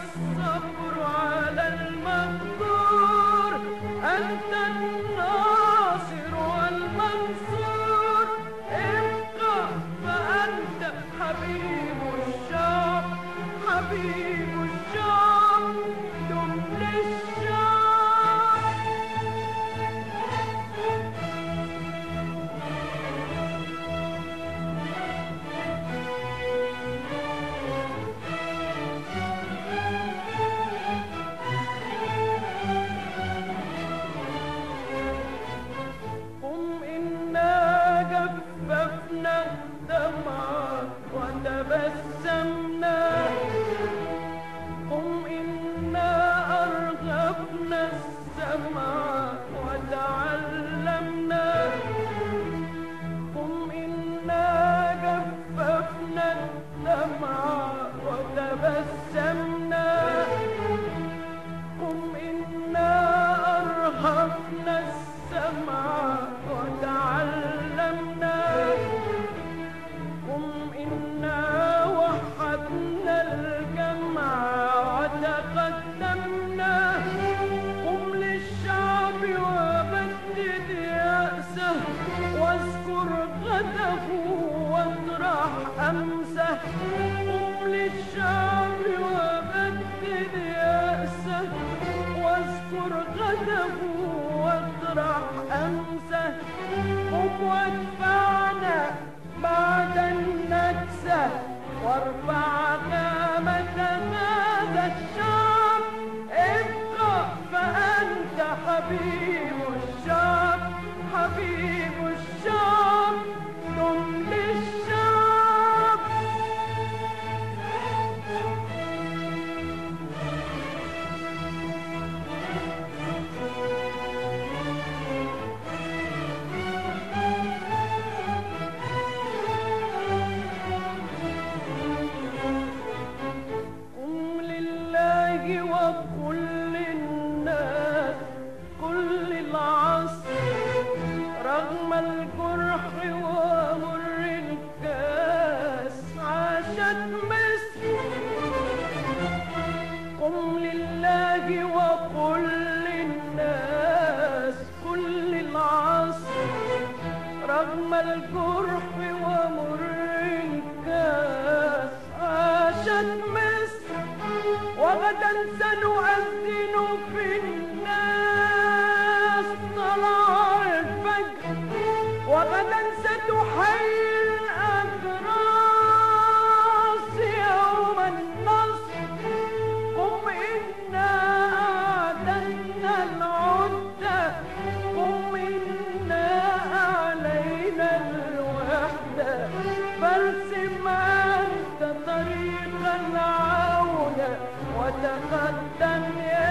الصبر على المقدور، أنت الناصر والمنصور، ابقى فأنت حبيب الشعب، حبيب الشعب، دم للشعب. قم إنا جففنا الدمع وتبسمنا، قم إنا أرغبنا السمع وتعلمنا، قم إنا جففنا الدمع وتبسمنا، قم إنا أرهفنا السمع وتعلمنا، قم إنا وحدنا الجمع وتقدمنا، قم للشعب وبدد يأسه واذكر غده واطرح أمسه، قم للشعب وبدد يأسه واذكر غده واطرح أمسه، قم وادفعنا بعد النكسة وارفع قامة هذا الشعب، ابقى فأنت حبيب الشعب، حبيب الشعب، دم للشعب. وقل للناس كل العصر رغم الجرح ومر الكاس عاشت مصر، قم لله وقل للناس كل العصر رغم الجرح ومر الكاس عاشت مصر، وغدا سنؤذن في الناس طلع الفجر، وغدا ستحيي الأجراس يوم النصر، قم إنا أعددنا العدة، قم إنا أعلينا الوحدة، فارسم أنت طريق العودة وتقدم يا